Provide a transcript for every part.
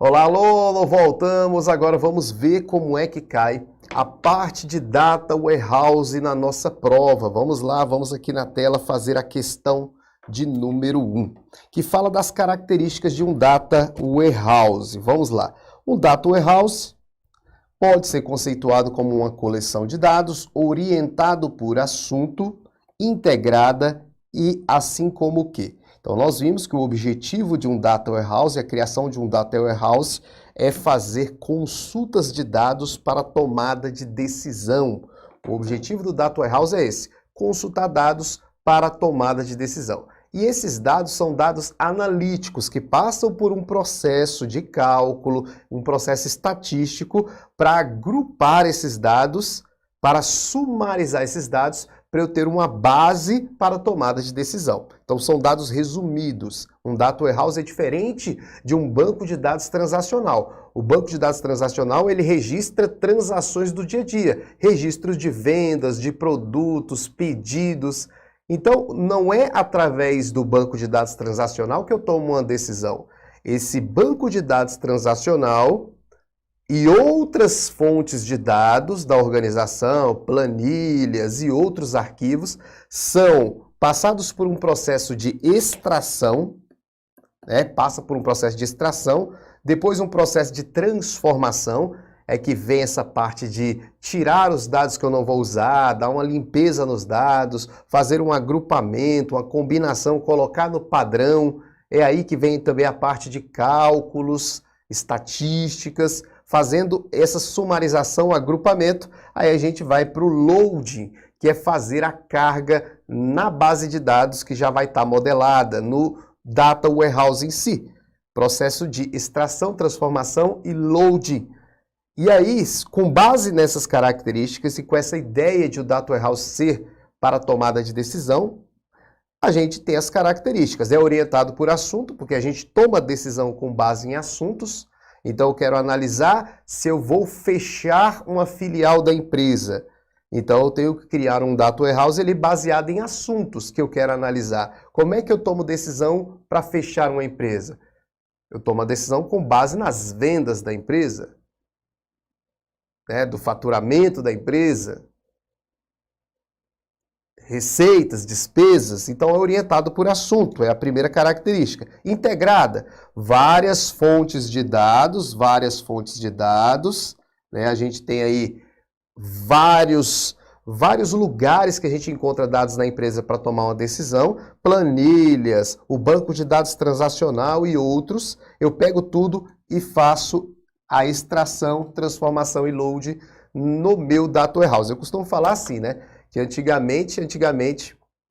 Olá, alô, voltamos. Agora vamos ver como é que cai a parte de Data Warehouse na nossa prova. Vamos lá, vamos aqui na tela fazer a questão de número 1, que fala das características de um Data Warehouse. Vamos lá. Um Data Warehouse pode ser conceituado como uma coleção de dados orientado por assunto, integrada e assim como o quê? Então, nós vimos que o objetivo de um Data Warehouse, a criação de um Data Warehouse, é fazer consultas de dados para tomada de decisão. O objetivo do Data Warehouse é esse, consultar dados para tomada de decisão. E esses dados são dados analíticos, que passam por um processo de cálculo, um processo estatístico, para agrupar esses dados, para sumarizar esses dados, para eu ter uma base para a tomada de decisão. Então, são dados resumidos. Um Data Warehouse é diferente de um banco de dados transacional. O banco de dados transacional, ele registra transações do dia a dia, registros de vendas, de produtos, pedidos. Então, não é através do banco de dados transacional que eu tomo uma decisão. Esse banco de dados transacional e outras fontes de dados da organização, planilhas e outros arquivos, são passados por um processo de extração, passa por um processo de extração, depois um processo de transformação, é que vem essa parte de tirar os dados que eu não vou usar, dar uma limpeza nos dados, fazer um agrupamento, uma combinação, colocar no padrão. É aí que vem também a parte de cálculos, estatísticas, fazendo essa sumarização, agrupamento. Aí a gente vai para o loading, que é fazer a carga na base de dados que já vai estar modelada no Data Warehouse em si. Processo de extração, transformação e loading. E aí, com base nessas características e com essa ideia de o Data Warehouse ser para a tomada de decisão, a gente tem as características. É orientado por assunto, porque a gente toma decisão com base em assuntos. Então, eu quero analisar se eu vou fechar uma filial da empresa. Então, eu tenho que criar um Data Warehouse ele baseado em assuntos que eu quero analisar. Como é que eu tomo decisão para fechar uma empresa? Eu tomo a decisão com base nas vendas da empresa, do faturamento da empresa, receitas, despesas. Então, é orientado por assunto, é a primeira característica. Integrada, várias fontes de dados, A gente tem aí vários lugares que a gente encontra dados na empresa para tomar uma decisão, planilhas, o banco de dados transacional e outros. Eu pego tudo e faço a extração, transformação e load no meu Data Warehouse. Eu costumo falar assim, que antigamente,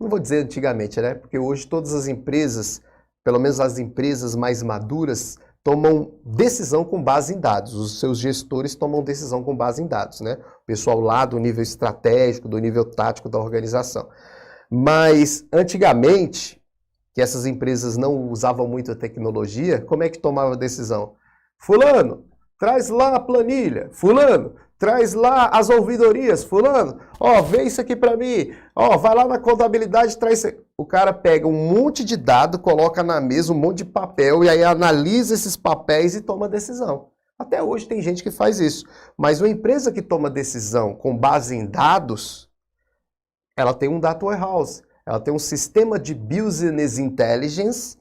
não vou dizer antigamente, porque hoje todas as empresas, pelo menos as empresas mais maduras, tomam decisão com base em dados. Os seus gestores tomam decisão com base em dados, O pessoal lá do nível estratégico, do nível tático da organização. Mas antigamente, que essas empresas não usavam muito a tecnologia, como é que tomava a decisão? Fulano, traz lá a planilha. Fulano, traz lá as ouvidorias. Fulano, vê isso aqui para mim. Vai lá na contabilidade, traz isso. O cara pega um monte de dado, coloca na mesa um monte de papel e aí analisa esses papéis e toma decisão. Até hoje tem gente que faz isso. Mas uma empresa que toma decisão com base em dados, ela tem um Data Warehouse. Ela tem um sistema de Business Intelligence,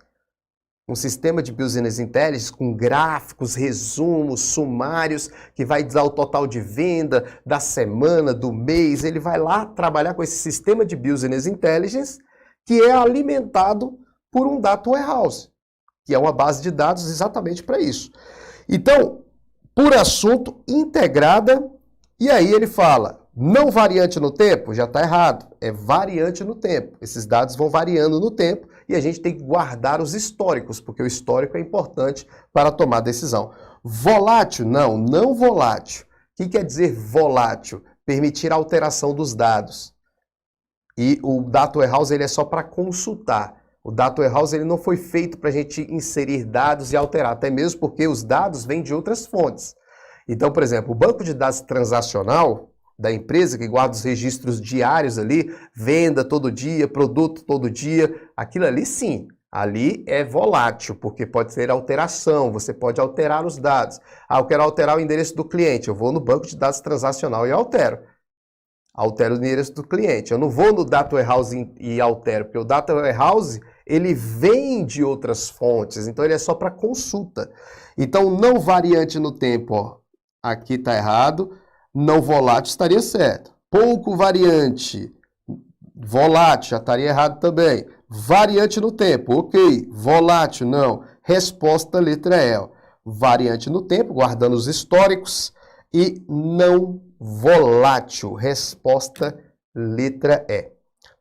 com gráficos, resumos, sumários, que vai dar o total de venda da semana, do mês. Ele vai lá trabalhar com esse sistema de Business Intelligence, que é alimentado por um Data Warehouse, que é uma base de dados exatamente para isso. Então, por assunto, integrada, e aí ele fala, não variante no tempo? Já está errado, é variante no tempo. Esses dados vão variando no tempo e a gente tem que guardar os históricos, porque o histórico é importante para tomar decisão. Volátil? Não volátil. O que quer dizer volátil? Permitir a alteração dos dados. E o Data Warehouse ele é só para consultar. O Data Warehouse ele não foi feito para a gente inserir dados e alterar, até mesmo porque os dados vêm de outras fontes. Então, por exemplo, o banco de dados transacional da empresa, que guarda os registros diários ali, venda todo dia, produto todo dia, aquilo ali sim, Ali é volátil, porque pode ser alteração, você pode alterar os dados. Eu quero alterar o endereço do cliente, eu vou no banco de dados transacional e altero. Altero o endereço do cliente. Eu não vou no Data Warehouse e altero, porque o Data Warehouse, ele vem de outras fontes, então ele é só para consulta. Então, não variante no tempo, ó, aqui está errado, não volátil estaria certo. Pouco variante, volátil, já estaria errado também. Variante no tempo, ok. Volátil, não. Resposta, letra E. Ó. Variante no tempo, guardando os históricos. E não volátil. Resposta, letra E.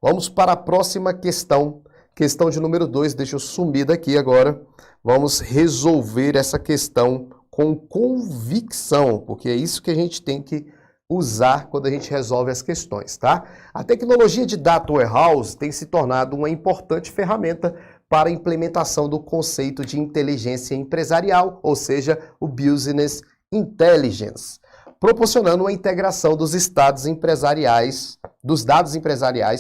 Vamos para a próxima questão. Questão de número 2. Deixa eu sumir daqui agora. Vamos resolver essa questão com convicção, porque é isso que a gente tem que usar quando a gente resolve as questões, tá? A tecnologia de Data Warehouse tem se tornado uma importante ferramenta para a implementação do conceito de inteligência empresarial, ou seja, o Business Intelligence, proporcionando uma integração dos dados empresariais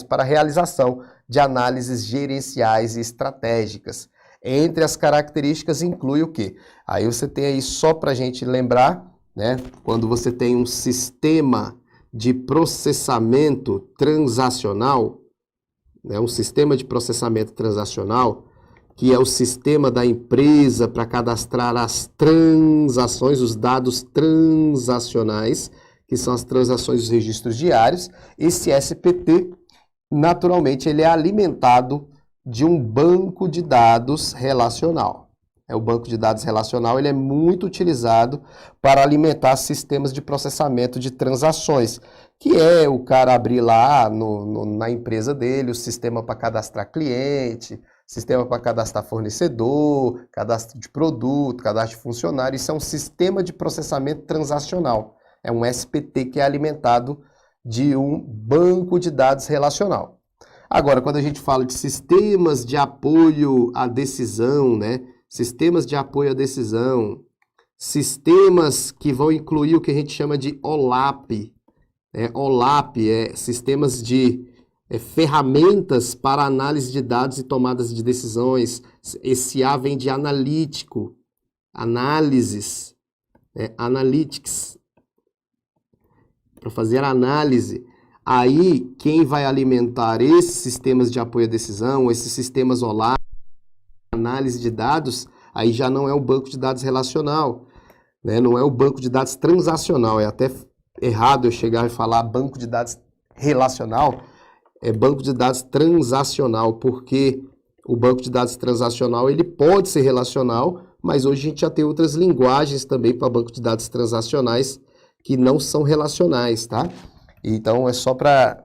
para a realização de análises gerenciais e estratégicas. Entre as características inclui o quê? Aí você tem aí só para a gente lembrar, né? Quando você tem um sistema de processamento transacional, né? Um sistema de processamento transacional, que é o sistema da empresa para cadastrar as transações, os dados transacionais, que são as transações dos registros diários. Esse SPT, naturalmente, ele é alimentado de um banco de dados relacional. O banco de dados relacional ele é muito utilizado para alimentar sistemas de processamento de transações, que é o cara abrir lá na empresa dele o sistema para cadastrar cliente, sistema para cadastrar fornecedor, cadastro de produto, cadastro de funcionário. Isso é um sistema de processamento transacional. É um SPT que é alimentado de um banco de dados relacional. Agora, quando a gente fala de sistemas de apoio à decisão, né? Sistemas de apoio à decisão, sistemas que vão incluir o que a gente chama de OLAP. OLAP é sistemas de ferramentas para análise de dados e tomadas de decisões. Esse A vem de analítico, análises, analytics, para fazer análise. Aí, quem vai alimentar esses sistemas de apoio à decisão, esses sistemas OLAP, análise de dados, aí já não é o banco de dados relacional, né? Não é o banco de dados transacional. É até errado eu chegar e falar banco de dados relacional, é banco de dados transacional, porque o banco de dados transacional ele pode ser relacional, mas hoje a gente já tem outras linguagens também para banco de dados transacionais que não são relacionais, tá? Então é só para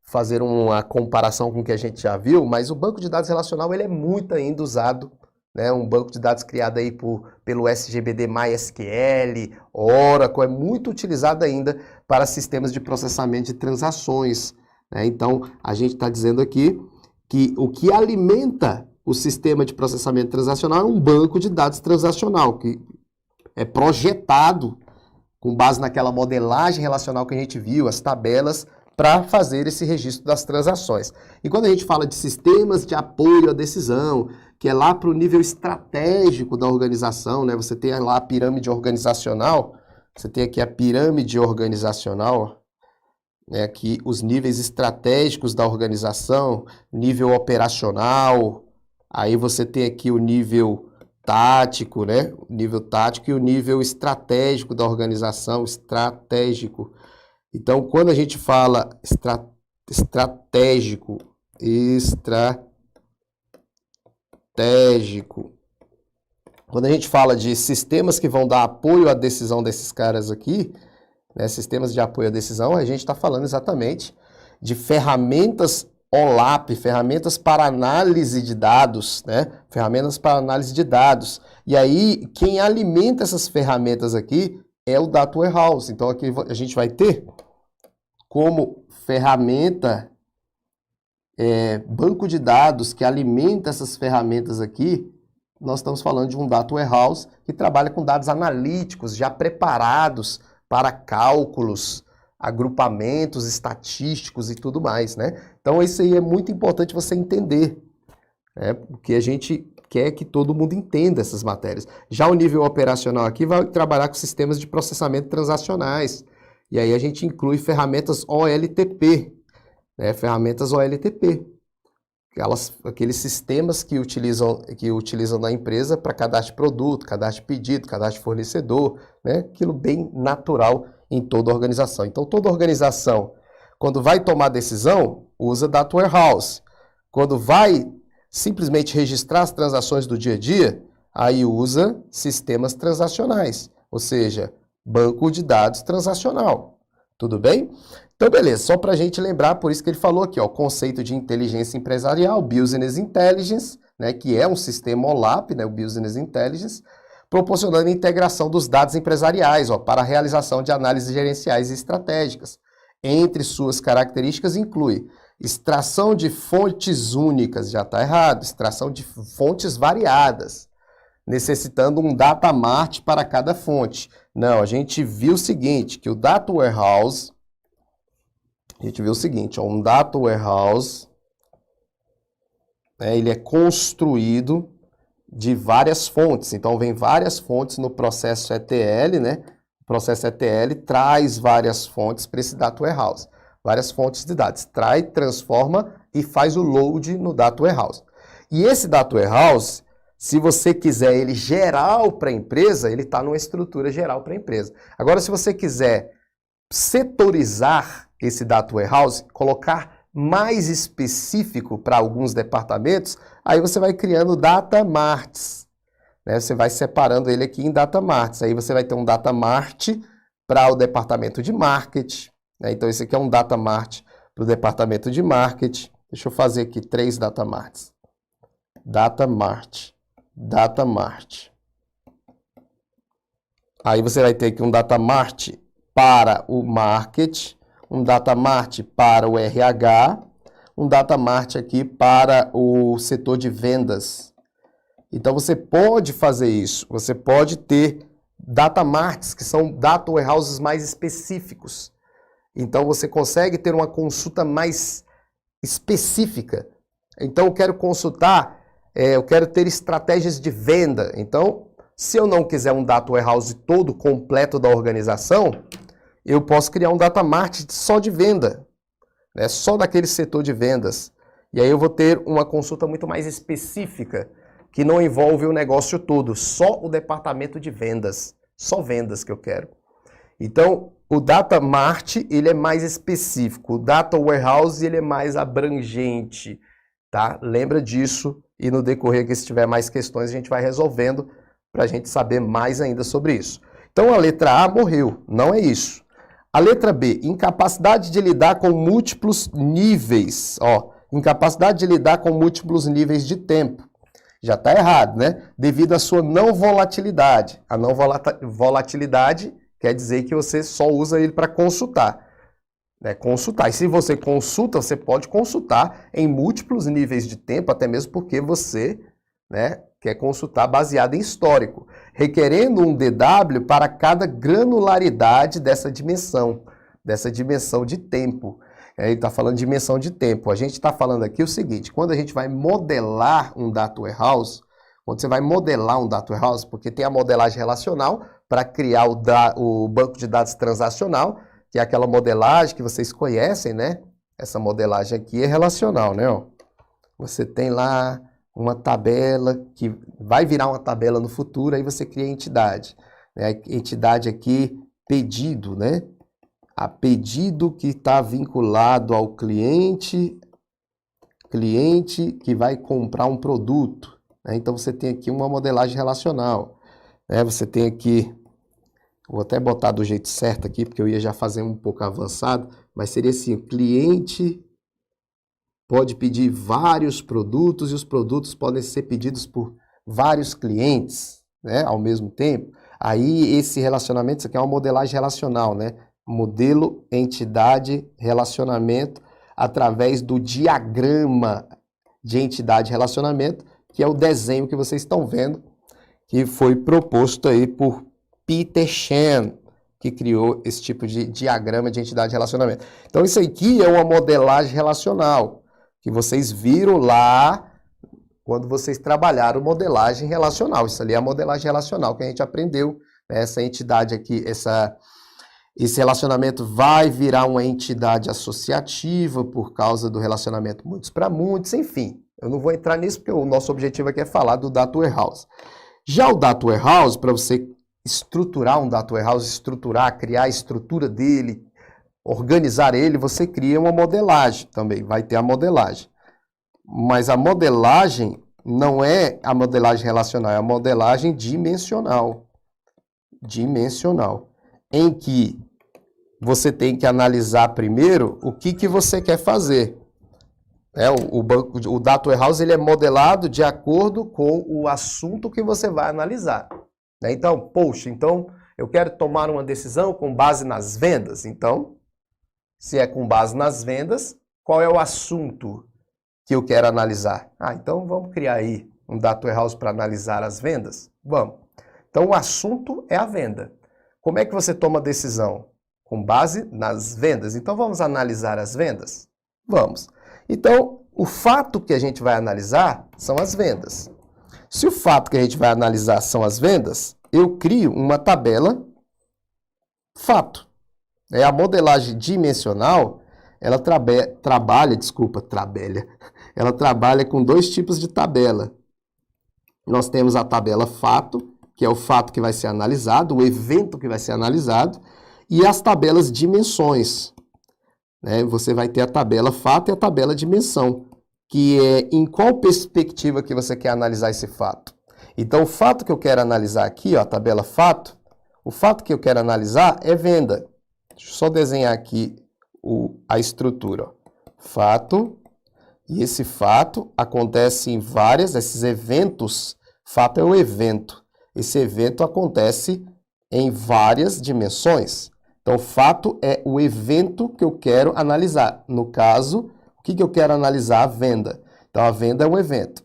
fazer uma comparação com o que a gente já viu, mas o banco de dados relacional ele é muito ainda usado, né? Um banco de dados criado aí pelo SGBD MySQL, Oracle, é muito utilizado ainda para sistemas de processamento de transações, né? Então a gente está dizendo aqui que o que alimenta o sistema de processamento transacional é um banco de dados transacional, que é projetado com base naquela modelagem relacional que a gente viu, as tabelas, para fazer esse registro das transações. E quando a gente fala de sistemas de apoio à decisão, que é lá para o nível estratégico da organização, né? Você tem lá a pirâmide organizacional, você tem aqui a pirâmide organizacional, né? Aqui os níveis estratégicos da organização, nível operacional, aí você tem aqui o nível tático, né? O nível tático e o nível estratégico da organização, estratégico. Então, quando a gente fala estratégico, quando a gente fala de sistemas que vão dar apoio à decisão desses caras aqui, né, sistemas de apoio à decisão, a gente está falando exatamente de ferramentas OLAP, ferramentas para análise de dados, né? Ferramentas para análise de dados. E aí, quem alimenta essas ferramentas aqui é o Data Warehouse. Então, aqui a gente vai ter como ferramenta banco de dados que alimenta essas ferramentas aqui. Nós estamos falando de um Data Warehouse que trabalha com dados analíticos já preparados para cálculos, agrupamentos estatísticos e tudo mais, né? Então, isso aí é muito importante você entender. né? Porque a gente quer que todo mundo entenda essas matérias. Já o nível operacional aqui vai trabalhar com sistemas de processamento transacionais. E aí a gente inclui ferramentas OLTP, né? Ferramentas OLTP. Aqueles sistemas que utilizam na empresa para cadastro de produto, cadastro de pedido, cadastro de fornecedor, né? Aquilo bem natural em toda organização. Então, toda organização, quando vai tomar decisão, usa Data Warehouse. Quando vai simplesmente registrar as transações do dia a dia, aí usa sistemas transacionais, ou seja, banco de dados transacional. Tudo bem? Então, beleza, só para a gente lembrar, por isso que ele falou aqui, ó, conceito de inteligência empresarial, Business Intelligence, né, que é um sistema OLAP, né, o Business Intelligence, proporcionando a integração dos dados empresariais, ó, para a realização de análises gerenciais e estratégicas. Entre suas características inclui extração de fontes únicas, já está errado, extração de fontes variadas, necessitando um data mart para cada fonte. Não, a gente viu o seguinte, que o Data Warehouse, um Data Warehouse, né, ele é construído de várias fontes. Então, vem várias fontes no processo ETL, né? O processo ETL traz várias fontes para esse Data Warehouse. Várias fontes de dados. Traz, transforma e faz o load no Data Warehouse. E esse Data Warehouse, se você quiser ele geral para a empresa, ele está numa estrutura geral para a empresa. Agora, se você quiser setorizar esse Data Warehouse, colocar mais específico para alguns departamentos, aí você vai criando Data Marts, né? Você vai separando ele aqui em Data Marts. Aí você vai ter um Data Mart para o departamento de marketing, né? Então esse aqui é um Data Mart para o departamento de marketing. Deixa eu fazer aqui 3 Data Marts. Data Mart. Data Mart. Aí você vai ter aqui um Data Mart para o marketing, um Data Mart para o RH, um Data Mart aqui para o setor de vendas. Então você pode fazer isso, você pode ter Data Marts, que são Data Warehouses mais específicos. Então você consegue ter uma consulta mais específica. Então eu quero consultar, eu quero ter estratégias de venda. Então, se eu não quiser um Data Warehouse todo completo da organização, eu posso criar um Data Mart só de venda, né? Só daquele setor de vendas. E aí eu vou ter uma consulta muito mais específica, que não envolve o negócio todo, só o departamento de vendas. Só vendas que eu quero. Então, o Data Mart, ele é mais específico. O Data Warehouse, ele é mais abrangente, tá? Lembra disso e no decorrer que se tiver mais questões, a gente vai resolvendo para a gente saber mais ainda sobre isso. Então, a letra A morreu, não é isso. A letra B, incapacidade de lidar com múltiplos níveis. Ó, incapacidade de lidar com múltiplos níveis de tempo. Já está errado, né? Devido à sua não volatilidade. A não volatilidade quer dizer que você só usa ele para consultar. Né? Consultar. E se você consulta, você pode consultar em múltiplos níveis de tempo, até mesmo porque você, né, quer consultar baseado em histórico, requerendo um DW para cada granularidade dessa dimensão de tempo. Ele está falando de dimensão de tempo. A gente está falando aqui o seguinte, quando a gente vai modelar um Data Warehouse, quando você vai modelar um Data Warehouse, porque tem a modelagem relacional para criar o banco de dados transacional, que é aquela modelagem que vocês conhecem, né? Essa modelagem aqui é relacional, né? Ó, você tem lá uma tabela que vai virar uma tabela no futuro, aí você cria a entidade. Né? A entidade aqui, pedido, né? A pedido que está vinculado ao cliente que vai comprar um produto. Né? Então você tem aqui uma modelagem relacional. Né? Você tem aqui, vou até botar do jeito certo aqui, porque eu ia já fazer um pouco avançado, mas seria assim, o cliente pode pedir vários produtos e os produtos podem ser pedidos por vários clientes, né, ao mesmo tempo. Aí esse relacionamento, isso aqui é uma modelagem relacional, né? Modelo, entidade, relacionamento, através do diagrama de entidade e relacionamento, que é o desenho que vocês estão vendo, que foi proposto aí por Peter Chan, que criou esse tipo de diagrama de entidade e relacionamento. Então isso aqui é uma modelagem relacional, que vocês viram lá quando vocês trabalharam modelagem relacional. Isso ali é a modelagem relacional que a gente aprendeu, né? Essa entidade aqui, esse relacionamento vai virar uma entidade associativa por causa do relacionamento muitos para muitos, enfim. Eu não vou entrar nisso porque o nosso objetivo aqui é falar do Data Warehouse. Já o Data Warehouse, para você estruturar um Data Warehouse, criar a estrutura dele, organizar ele, você cria uma modelagem também, vai ter a modelagem. Mas a modelagem não é a modelagem relacional, é a modelagem dimensional. Dimensional. Em que você tem que analisar primeiro o que você quer fazer. O Data Warehouse ele é modelado de acordo com o assunto que você vai analisar. Então, poxa, eu quero tomar uma decisão com base nas vendas. Então, se é com base nas vendas, qual é o assunto que eu quero analisar? Então vamos criar aí um Data Warehouse para analisar as vendas? Vamos. Então o assunto é a venda. Como é que você toma a decisão? Com base nas vendas. Então vamos analisar as vendas? Vamos. Então o fato que a gente vai analisar são as vendas. Se o fato que a gente vai analisar são as vendas, eu crio uma tabela fato. A modelagem dimensional, ela ela trabalha com dois tipos de tabela. Nós temos a tabela fato, que é o fato que vai ser analisado, o evento que vai ser analisado, e as tabelas dimensões. Você vai ter a tabela fato e a tabela dimensão, que é em qual perspectiva que você quer analisar esse fato. Então, o fato que eu quero analisar aqui, a tabela fato, o fato que eu quero analisar é venda. Deixa eu só desenhar aqui a estrutura. Fato, e esse fato acontece em esses eventos, fato é o evento. Esse evento acontece em várias dimensões. Então, fato é o evento que eu quero analisar. No caso, o que eu quero analisar? A venda. Então, a venda é um evento.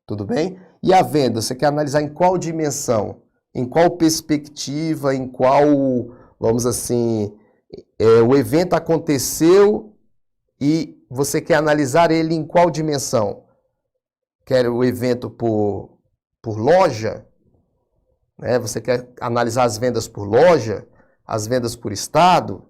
Tudo bem? E a venda, você quer analisar em qual dimensão? Em qual perspectiva? Em qual, vamos assim, o evento aconteceu e você quer analisar ele em qual dimensão? Quer o evento por loja? Você quer analisar as vendas por loja? As vendas por estado?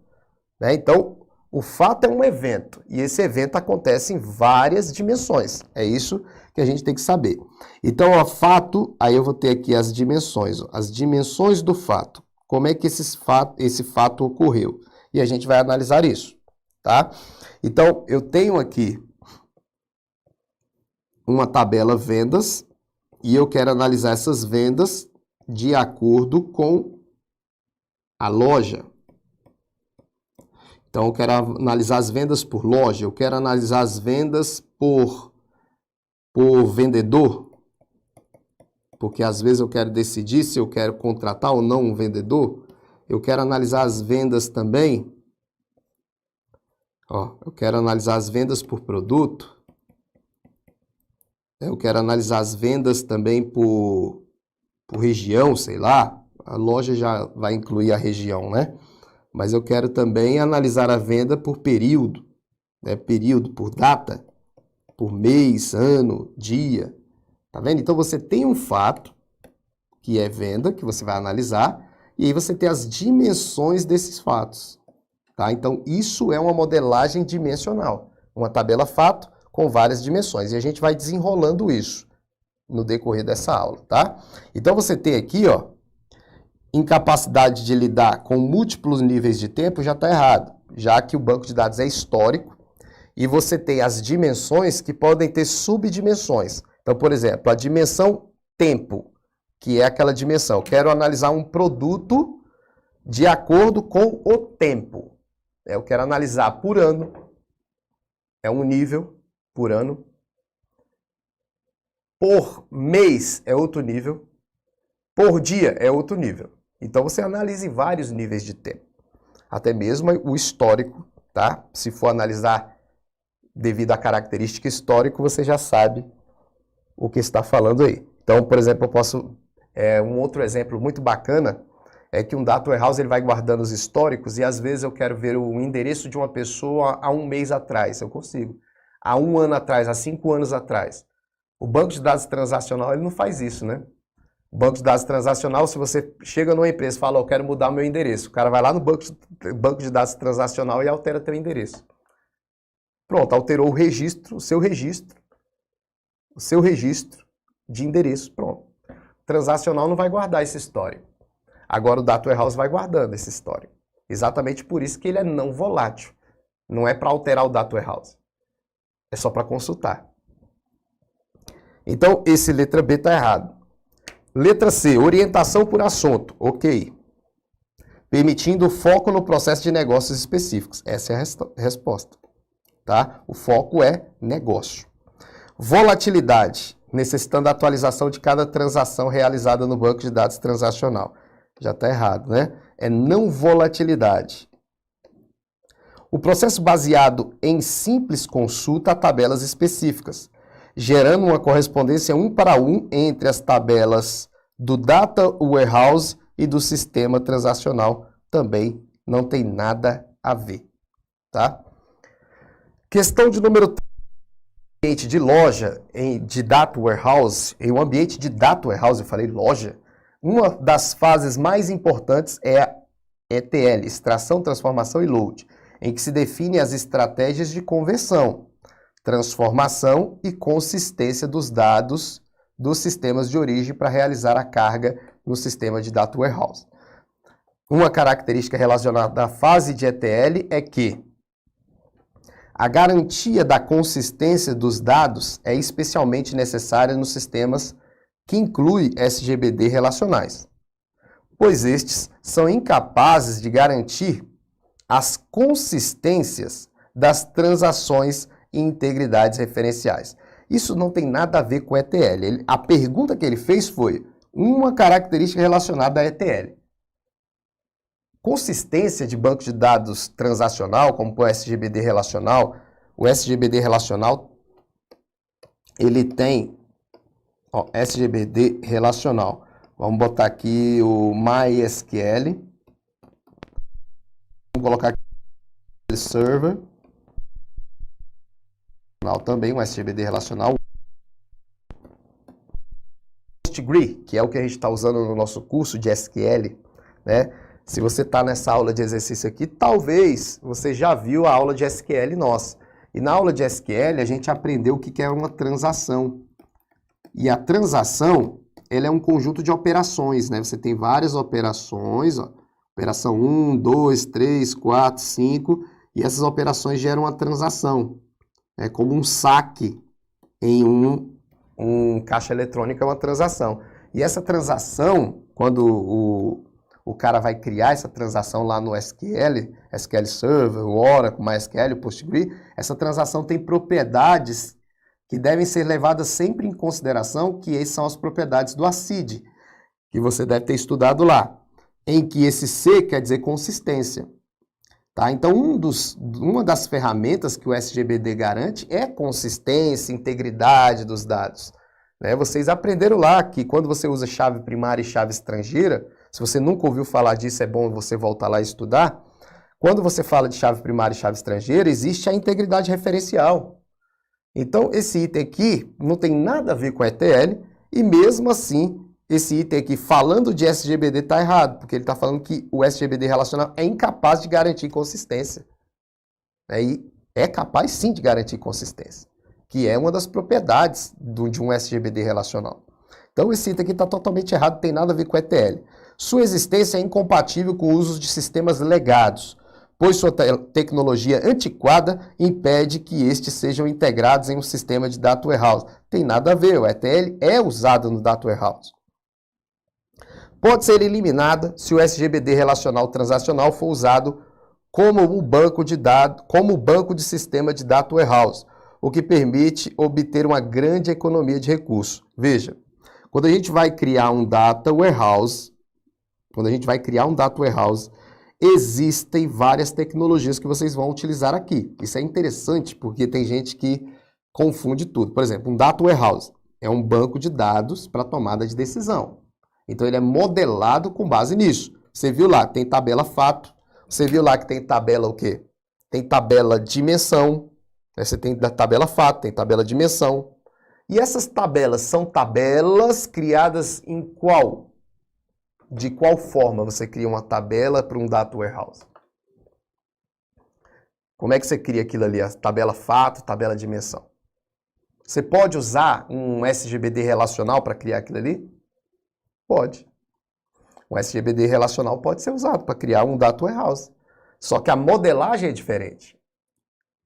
Então, o fato é um evento. E esse evento acontece em várias dimensões. É isso que a gente tem que saber. Então, o fato, aí eu vou ter aqui as dimensões. As dimensões do fato. Como é que esse fato ocorreu? E a gente vai analisar isso, tá? Então, eu tenho aqui uma tabela vendas e eu quero analisar essas vendas de acordo com a loja. Então, eu quero analisar as vendas por loja, eu quero analisar as vendas por vendedor, porque às vezes eu quero decidir se eu quero contratar ou não um vendedor. Eu quero analisar as vendas também. Eu quero analisar as vendas por produto. Eu quero analisar as vendas também por região, sei lá. A loja já vai incluir a região, né? Mas eu quero também analisar a venda por período, período, por data, por mês, ano, dia. Tá vendo? Então você tem um fato, que é venda, que você vai analisar, e aí você tem as dimensões desses fatos. Tá? Então isso é uma modelagem dimensional, uma tabela fato com várias dimensões. E a gente vai desenrolando isso no decorrer dessa aula, tá? Então você tem aqui, incapacidade de lidar com múltiplos níveis de tempo já está errado, já que o banco de dados é histórico e você tem as dimensões que podem ter subdimensões. Então, por exemplo, a dimensão tempo, que é aquela dimensão, eu quero analisar um produto de acordo com o tempo. Eu quero analisar por ano, é um nível, por ano. Por mês é outro nível. Por dia é outro nível. Então você analisa em vários níveis de tempo. Até mesmo o histórico, tá? Se for analisar devido à característica histórica, você já sabe o que está falando aí. Então, por exemplo, eu posso... um outro exemplo muito bacana é que um Data Warehouse ele vai guardando os históricos e às vezes eu quero ver o endereço de uma pessoa há um mês atrás. Eu consigo. Há um ano atrás, há 5 anos atrás. O banco de dados transacional, ele não faz isso, né? O banco de dados transacional, se você chega numa empresa e fala, eu quero mudar o meu endereço, o cara vai lá no banco de dados transacional e altera teu endereço. Pronto, alterou o registro, o seu registro de endereço, pronto. O transacional não vai guardar esse histórico. Agora o Data Warehouse vai guardando esse histórico. Exatamente por isso que ele é não volátil. Não é para alterar o Data Warehouse. É só para consultar. Então, esse letra B está errado. Letra C, orientação por assunto. Ok. Permitindo foco no processo de negócios específicos. Essa é a resposta. Tá? O foco é negócio. Volatilidade, necessitando a atualização de cada transação realizada no banco de dados transacional. Já está errado, né? É não volatilidade. O processo baseado em simples consulta a tabelas específicas, gerando uma correspondência 1 para 1 entre as tabelas do Data Warehouse e do sistema transacional. Também não tem nada a ver, tá? Questão de número 3. Ambiente de loja, de Data Warehouse, em um ambiente de Data Warehouse, eu falei loja, uma das fases mais importantes é a ETL, extração, transformação e load, em que se define as estratégias de conversão, transformação e consistência dos dados dos sistemas de origem para realizar a carga no sistema de Data Warehouse. Uma característica relacionada à fase de ETL é que a garantia da consistência dos dados é especialmente necessária nos sistemas que incluem SGBD relacionais, pois estes são incapazes de garantir as consistências das transações e integridades referenciais. Isso não tem nada a ver com ETL. A pergunta que ele fez foi uma característica relacionada à ETL. Consistência de banco de dados transacional, como o SGBD relacional, o SGBD relacional, ele tem, SGBD relacional. Vamos botar aqui o MySQL. Vamos colocar aqui o Server. Também um SGBD relacional. PostgreSQL, que é o que a gente está usando no nosso curso de SQL, né? Se você está nessa aula de exercício aqui, talvez você já viu a aula de SQL nossa. E na aula de SQL a gente aprendeu o que é uma transação. E a transação, ela é um conjunto de operações, né? Você tem várias operações, ó. Operação 1, 2, 3, 4, 5, e essas operações geram uma transação. É como um saque em um caixa eletrônico, é uma transação. E essa transação, quando o cara vai criar essa transação lá no SQL, SQL Server, o Oracle, MySQL, o PostgreSQL, essa transação tem propriedades que devem ser levadas sempre em consideração, que são as propriedades do ACID, que você deve ter estudado lá, em que esse C quer dizer consistência. Tá? Então, uma das ferramentas que o SGBD garante é consistência, integridade dos dados. Né? Vocês aprenderam lá que quando você usa chave primária e chave estrangeira, se você nunca ouviu falar disso, é bom você voltar lá e estudar. Quando você fala de chave primária e chave estrangeira, existe a integridade referencial. Então, esse item aqui não tem nada a ver com ETL, e mesmo assim, esse item aqui, falando de SGBD, está errado, porque ele está falando que o SGBD relacional é incapaz de garantir consistência. E é capaz sim de garantir consistência, que é uma das propriedades de um SGBD relacional. Então, esse item aqui está totalmente errado, não tem nada a ver com ETL. Sua existência é incompatível com o uso de sistemas legados, pois sua tecnologia antiquada impede que estes sejam integrados em um sistema de Data Warehouse. Tem nada a ver, o ETL é usado no Data Warehouse. Pode ser eliminada se o SGBD relacional transacional for usado como um banco de dados, como banco de sistema de Data Warehouse, o que permite obter uma grande economia de recursos. Veja, quando a gente vai criar um Data Warehouse, existem várias tecnologias que vocês vão utilizar aqui. Isso é interessante porque tem gente que confunde tudo. Por exemplo, um Data Warehouse é um banco de dados para tomada de decisão. Então ele é modelado com base nisso. Você viu lá, tem tabela fato. Você viu lá que tem tabela o quê? Tem tabela dimensão. Você tem tabela fato, tem tabela dimensão. E essas tabelas são tabelas criadas em qual? De qual forma você cria uma tabela para um Data Warehouse? Como é que você cria aquilo ali? A tabela fato, tabela dimensão. Você pode usar um SGBD relacional para criar aquilo ali? Pode. Um SGBD relacional pode ser usado para criar um Data Warehouse. Só que a modelagem é diferente.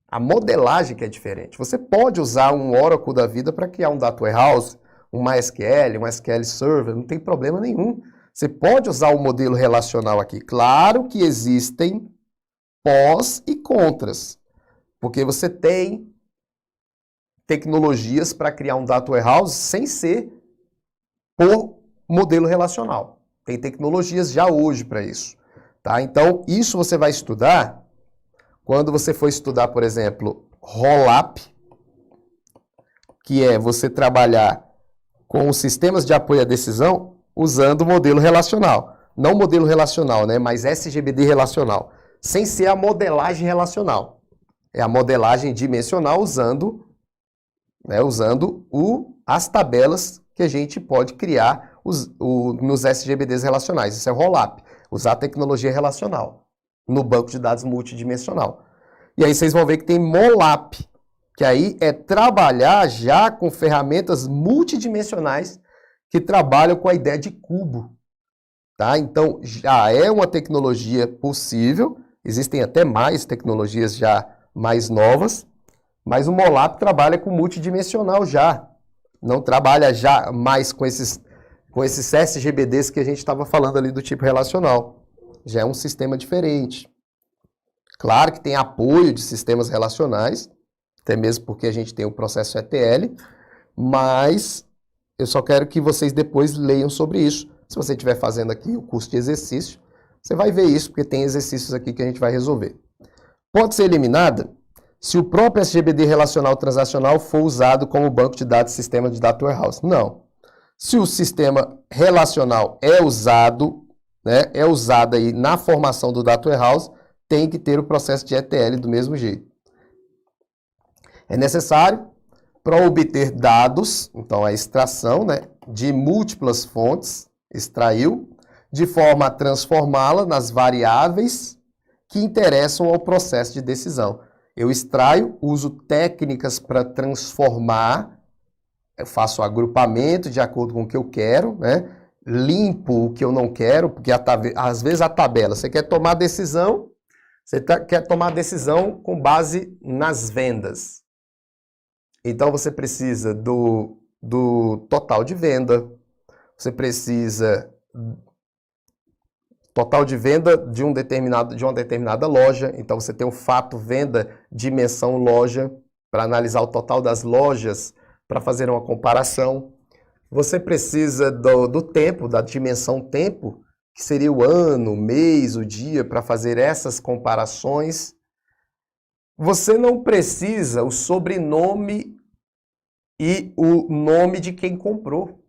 A modelagem que é diferente. Você pode usar um Oracle da vida para criar um Data Warehouse, um MySQL, um SQL Server, não tem problema nenhum. Você pode usar o modelo relacional aqui. Claro que existem pós e contras, porque você tem tecnologias para criar um Data Warehouse sem ser por modelo relacional. Tem tecnologias já hoje para isso. Tá? Então, isso você vai estudar quando você for estudar, por exemplo, Rollup, que é você trabalhar com os sistemas de apoio à decisão usando o modelo relacional. Não modelo relacional, né? Mas SGBD relacional. Sem ser a modelagem relacional. É a modelagem dimensional usando as tabelas que a gente pode criar nos SGBDs relacionais. Isso é Rollup. Usar a tecnologia relacional no banco de dados multidimensional. E aí vocês vão ver que tem Molap, que aí é trabalhar já com ferramentas multidimensionais que trabalham com a ideia de cubo. Tá? Então, já é uma tecnologia possível, existem até mais tecnologias já mais novas, mas o Molap trabalha com multidimensional já. Não trabalha já mais com esses SGBDs que a gente estava falando ali do tipo relacional. Já é um sistema diferente. Claro que tem apoio de sistemas relacionais, até mesmo porque a gente tem o processo ETL, mas eu só quero que vocês depois leiam sobre isso. Se você estiver fazendo aqui o curso de exercício, você vai ver isso, porque tem exercícios aqui que a gente vai resolver. Pode ser eliminada se o próprio SGBD relacional transacional for usado como banco de dados sistema de Data Warehouse. Não. Se o sistema relacional é usado, né, aí na formação do Data Warehouse, tem que ter o processo de ETL do mesmo jeito. É necessário para obter dados, então a extração, né, de múltiplas fontes, extraiu, de forma a transformá-la nas variáveis que interessam ao processo de decisão. Eu extraio, uso técnicas para transformar, eu faço agrupamento de acordo com o que eu quero, né? Limpo o que eu não quero, porque às vezes a tabela, você quer tomar decisão, quer tomar decisão com base nas vendas. Então você precisa do total de venda, você precisa total de venda de uma determinada loja, então você tem o fato venda, dimensão loja, para analisar o total das lojas, para fazer uma comparação. Você precisa do tempo, da dimensão tempo, que seria o ano, o mês, o dia, para fazer essas comparações. Você não precisa o sobrenome e o nome de quem comprou.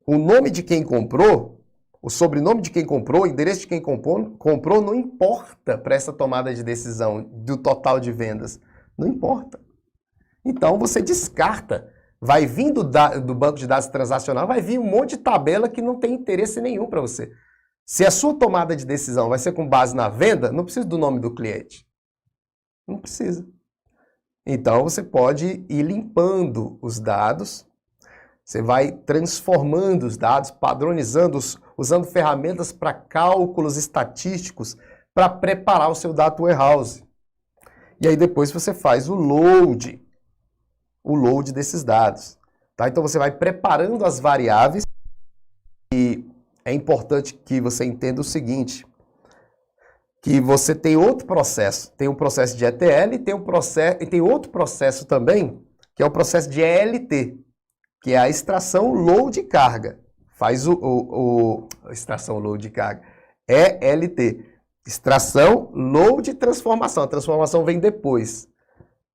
O nome de quem comprou, o sobrenome de quem comprou, o endereço de quem comprou não importa para essa tomada de decisão do total de vendas. Não importa. Então você descarta. Vai vir do banco de dados transacional, vai vir um monte de tabela que não tem interesse nenhum para você. Se a sua tomada de decisão vai ser com base na venda, não precisa do nome do cliente. Não precisa. Então você pode ir limpando os dados, você vai transformando os dados, padronizando-os, usando ferramentas para cálculos estatísticos para preparar o seu Data Warehouse. E aí depois você faz o load desses dados. Tá? Então você vai preparando as variáveis e é importante que você entenda o seguinte, que você tem outro processo, tem um processo de ETL e tem outro processo também, que é o processo de ELT, que é a extração load carga. Faz extração load carga. ELT. Extração, load e transformação. A transformação vem depois.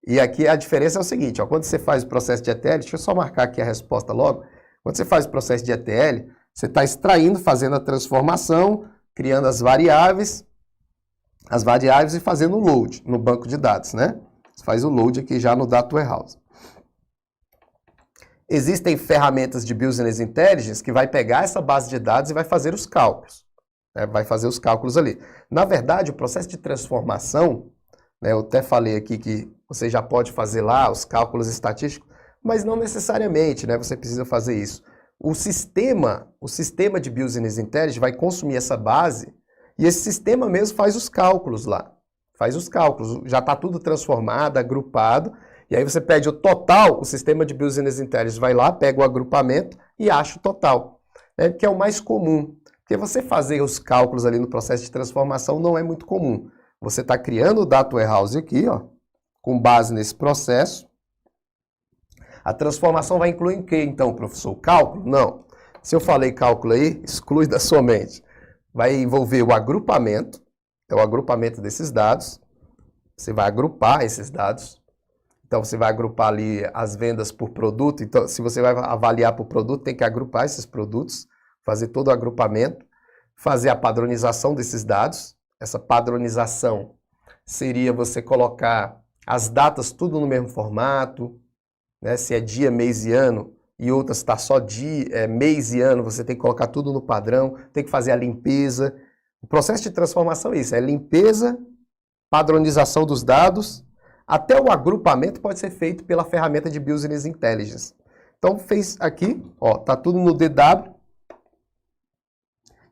E aqui a diferença é o seguinte, ó, quando você faz o processo de ETL, deixa eu só marcar aqui a resposta logo. Quando você faz o processo de ETL, você está extraindo, fazendo a transformação, criando as variáveis e fazendo o load no banco de dados, né? Você faz o load aqui já no Data Warehouse. Existem ferramentas de Business Intelligence que vai pegar essa base de dados e vai fazer os cálculos. Né? Vai fazer os cálculos ali. Na verdade, o processo de transformação, né, eu até falei aqui que você já pode fazer lá os cálculos estatísticos, mas não necessariamente, né, você precisa fazer isso. O sistema de Business Intelligence vai consumir essa base e esse sistema mesmo faz os cálculos lá. Faz os cálculos, já está tudo transformado, agrupado, e aí você pede o total, o sistema de Business Intelligence vai lá, pega o agrupamento e acha o total, né, que é o mais comum. Porque você fazer os cálculos ali no processo de transformação não é muito comum. Você está criando o Data Warehouse aqui, ó, com base nesse processo. A transformação vai incluir em quê, então, professor? Cálculo? Não. Se eu falei cálculo aí, exclui da sua mente. Vai envolver o agrupamento, é o agrupamento desses dados. Você vai agrupar esses dados. Então, você vai agrupar ali as vendas por produto. Então, se você vai avaliar por produto, tem que agrupar esses produtos, fazer todo o agrupamento, fazer a padronização desses dados. Essa padronização seria você colocar as datas tudo no mesmo formato, né? Se é dia, mês e ano, e outras está só dia, mês e ano, você tem que colocar tudo no padrão, tem que fazer a limpeza. O processo de transformação é isso, é limpeza, padronização dos dados, até o agrupamento pode ser feito pela ferramenta de Business Intelligence. Então fez aqui, ó, tá tudo no DW,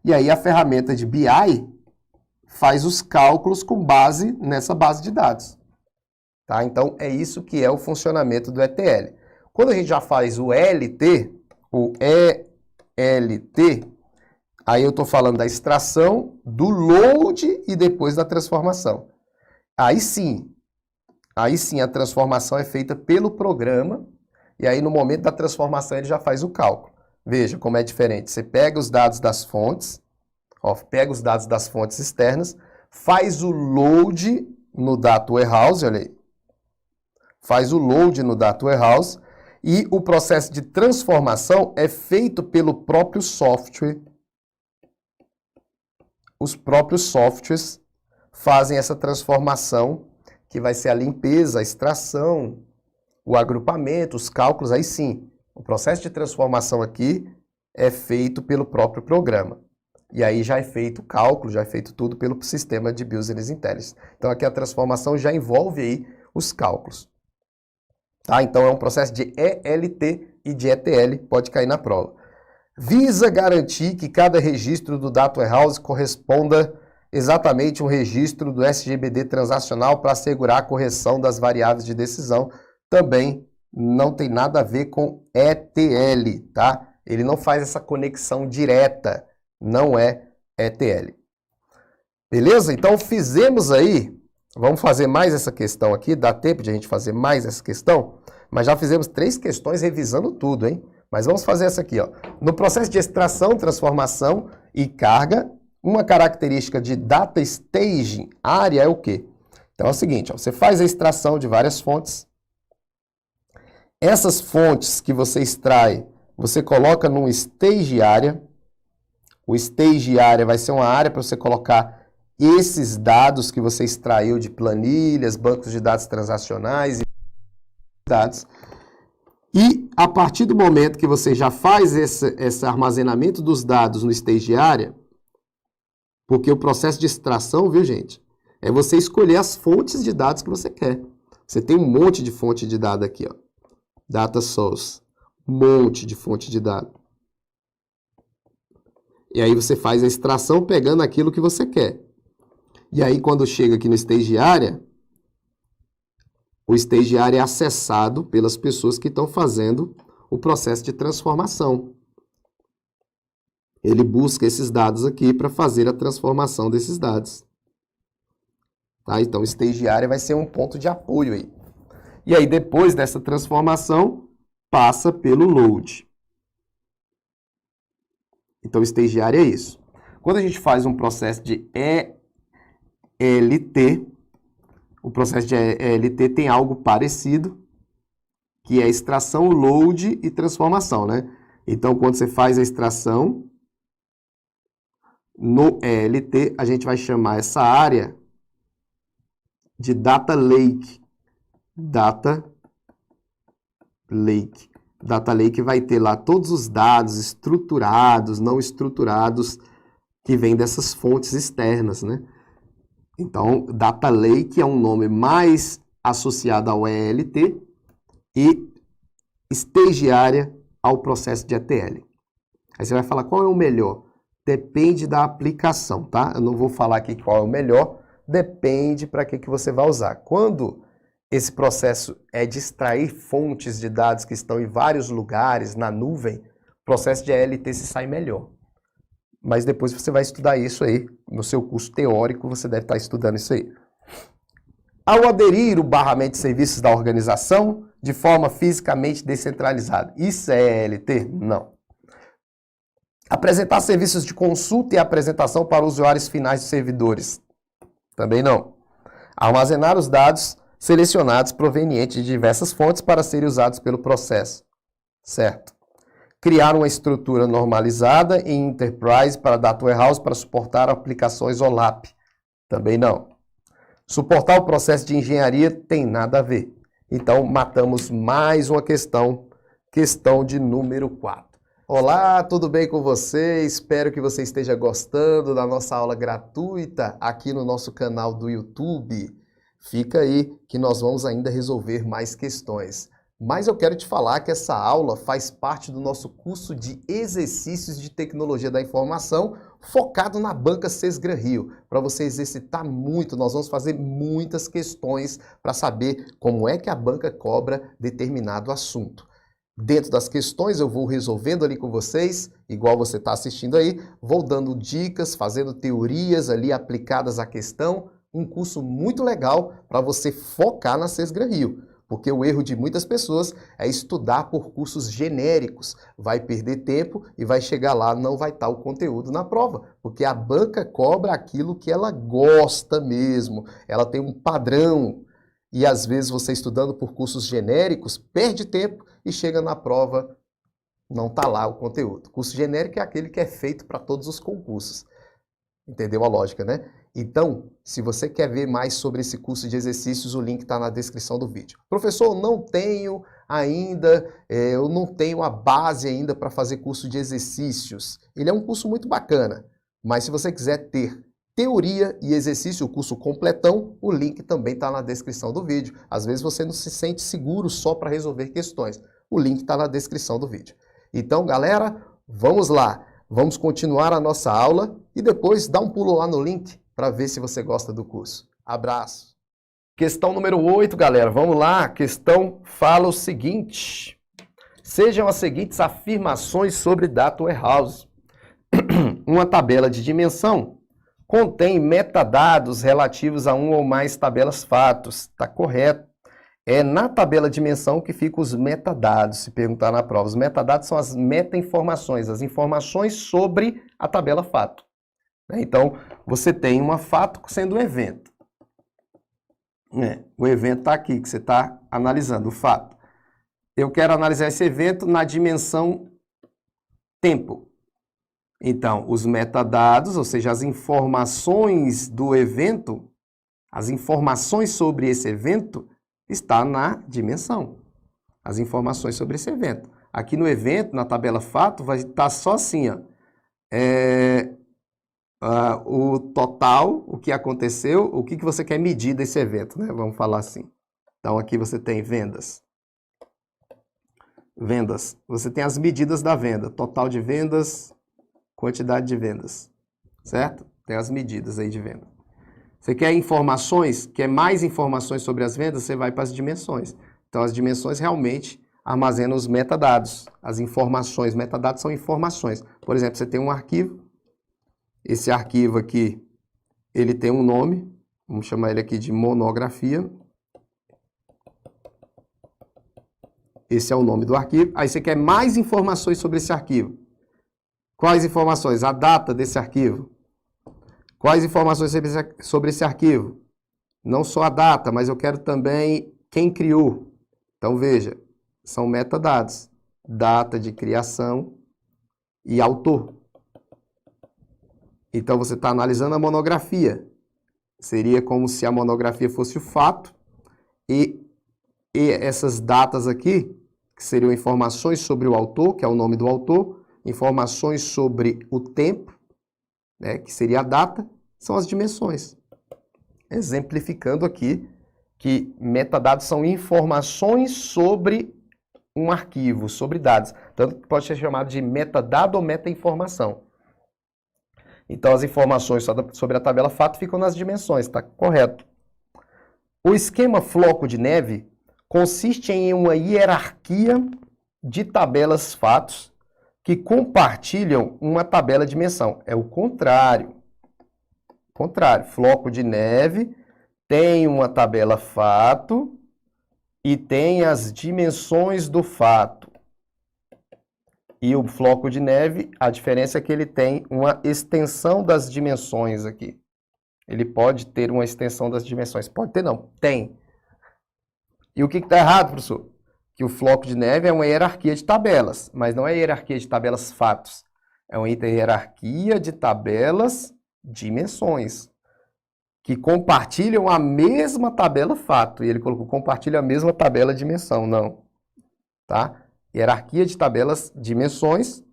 e aí a ferramenta de BI faz os cálculos com base nessa base de dados. Tá? Então, é isso que é o funcionamento do ETL. Quando a gente já faz o ELT, aí eu estou falando da extração, do load e depois da transformação. Aí sim a transformação é feita pelo programa, e aí no momento da transformação ele já faz o cálculo. Veja como é diferente. Você pega os dados das fontes, ó, pega os dados das fontes externas, faz o load no Data Warehouse, olha aí. Faz o load no Data Warehouse e o processo de transformação é feito pelo próprio software. Os próprios softwares fazem essa transformação, que vai ser a limpeza, a extração, o agrupamento, os cálculos, aí sim. O processo de transformação aqui é feito pelo próprio programa. E aí já é feito o cálculo, já é feito tudo pelo sistema de Business Intelligence. Então aqui a transformação já envolve aí os cálculos. Tá? Então é um processo de ELT e de ETL, pode cair na prova. Visa garantir que cada registro do Data Warehouse corresponda exatamente a um registro do SGBD transacional para assegurar a correção das variáveis de decisão. Também não tem nada a ver com ETL, tá? Ele não faz essa conexão direta, não é ETL. Beleza? Então fizemos aí. Vamos fazer mais essa questão aqui, dá tempo de a gente fazer mais essa questão? Mas já fizemos 3 questões revisando tudo, hein? Mas vamos fazer essa aqui, ó. No processo de extração, transformação e carga, uma característica de data staging área é o quê? Então é o seguinte, ó, você faz a extração de várias fontes. Essas fontes que você extrai, você coloca num stage area. O stage area vai ser uma área para você colocar esses dados que você extraiu de planilhas, bancos de dados transacionais e dados. E a partir do momento que você já faz esse armazenamento dos dados no stage area, porque o processo de extração, viu, gente, é você escolher as fontes de dados que você quer. Você tem um monte de fonte de dados aqui, ó. Data source, um monte de fonte de dados. E aí você faz a extração pegando aquilo que você quer. E aí, quando chega aqui no stage area, o stage area é acessado pelas pessoas que estão fazendo o processo de transformação. Ele busca esses dados aqui para fazer a transformação desses dados. Tá? Então, o stage area vai ser um ponto de apoio aí. E aí, depois dessa transformação, passa pelo load. Então, o stage area é isso. Quando a gente faz um processo de ELT, o processo de ELT tem algo parecido, que é extração, load e transformação, né? Então, quando você faz a extração, no ELT, a gente vai chamar essa área de Data Lake. Data Lake. Data Lake vai ter lá todos os dados estruturados, não estruturados, que vêm dessas fontes externas, né? Então, Data Lake é um nome mais associado ao ELT e estagiária ao processo de ETL. Aí você vai falar qual é o melhor? Depende da aplicação, tá? Eu não vou falar aqui qual é o melhor, depende para que você vai usar. Quando esse processo é de extrair fontes de dados que estão em vários lugares, na nuvem, o processo de ELT se sai melhor. Mas depois você vai estudar isso aí, no seu curso teórico, você deve estar estudando isso aí. Ao aderir o barramento de serviços da organização de forma fisicamente descentralizada, isso é ELT? Não. Apresentar serviços de consulta e apresentação para usuários finais de servidores, também não. Armazenar os dados selecionados provenientes de diversas fontes para serem usados pelo processo, certo? Criar uma estrutura normalizada em Enterprise para Data Warehouse para suportar aplicações OLAP, também não. Suportar o processo de engenharia tem nada a ver. Então, matamos mais uma questão de número 4. Olá, tudo bem com você? Espero que você esteja gostando da nossa aula gratuita aqui no nosso canal do YouTube. Fica aí que nós vamos ainda resolver mais questões. Mas eu quero te falar que essa aula faz parte do nosso curso de exercícios de tecnologia da informação focado na banca Sesgran Rio. Para você exercitar muito, nós vamos fazer muitas questões para saber como é que a banca cobra determinado assunto. Dentro das questões eu vou resolvendo ali com vocês, igual você está assistindo aí, vou dando dicas, fazendo teorias ali aplicadas à questão. Um curso muito legal para você focar na Sesgran Rio. Porque o erro de muitas pessoas é estudar por cursos genéricos. Vai perder tempo e vai chegar lá, não vai estar o conteúdo na prova. Porque a banca cobra aquilo que ela gosta mesmo. Ela tem um padrão. E às vezes você estudando por cursos genéricos, perde tempo e chega na prova, não está lá o conteúdo. Curso genérico é aquele que é feito para todos os concursos. Entendeu a lógica, né? Então, se você quer ver mais sobre esse curso de exercícios, o link está na descrição do vídeo. Professor, não tenho ainda, eu não tenho a base ainda para fazer curso de exercícios. Ele é um curso muito bacana, mas se você quiser ter teoria e exercício, o curso completão, o link também está na descrição do vídeo. Às vezes você não se sente seguro só para resolver questões. O link está na descrição do vídeo. Então, galera, vamos lá. Vamos continuar a nossa aula e depois dá um pulo lá no link para ver se você gosta do curso. Abraço! Questão número 8, galera. Vamos lá. A questão fala o seguinte. Sejam as seguintes afirmações sobre Data Warehouse. Uma tabela de dimensão contém metadados relativos a uma ou mais tabelas fatos. Está correto. É na tabela de dimensão que ficam os metadados, se perguntar na prova. Os metadados são as meta-informações, as informações sobre a tabela fato. Então, você tem uma fato sendo um evento. O evento está aqui, que você está analisando, o fato. Eu quero analisar esse evento na dimensão tempo. Então, os metadados, ou seja, as informações do evento, as informações sobre esse evento, está na dimensão. As informações sobre esse evento. Aqui no evento, na tabela fato, vai estar só assim, ó. O total, o que aconteceu, o que você quer medir desse evento, né? Vamos falar assim. Então, aqui você tem vendas. Vendas. Você tem as medidas da venda. Total de vendas, quantidade de vendas. Certo? Tem as medidas aí de venda. Você quer informações, quer mais informações sobre as vendas, você vai para as dimensões. Então, as dimensões realmente armazenam os metadados. As informações, metadados são informações. Por exemplo, você tem um arquivo. Esse arquivo aqui, ele tem um nome. Vamos chamar ele aqui de monografia. Esse é o nome do arquivo. Aí você quer mais informações sobre esse arquivo. Quais informações? A data desse arquivo. Quais informações sobre esse arquivo? Não só a data, mas eu quero também quem criou. Então, veja, são metadados. Data de criação e autor. Então, você está analisando a monografia. Seria como se a monografia fosse o fato e essas datas aqui que seriam informações sobre o autor, que é o nome do autor, informações sobre o tempo, né, que seria a data, são as dimensões. Exemplificando aqui que metadados são informações sobre um arquivo, sobre dados. Tanto que pode ser chamado de metadado ou metainformação. Então, as informações sobre a tabela fato ficam nas dimensões, está correto. O esquema floco de neve consiste em uma hierarquia de tabelas fatos que compartilham uma tabela dimensão. É o contrário. Floco de neve tem uma tabela fato e tem as dimensões do fato. E o floco de neve, a diferença é que ele tem uma extensão das dimensões aqui. Ele pode ter uma extensão das dimensões. Pode ter, não. Tem. E o que está errado, professor? Que o floco de neve é uma hierarquia de tabelas, mas não é hierarquia de tabelas fatos. É uma hierarquia de tabelas dimensões, que compartilham a mesma tabela fato. E ele colocou compartilha a mesma tabela dimensão. Não. Tá? Hierarquia de tabelas dimensões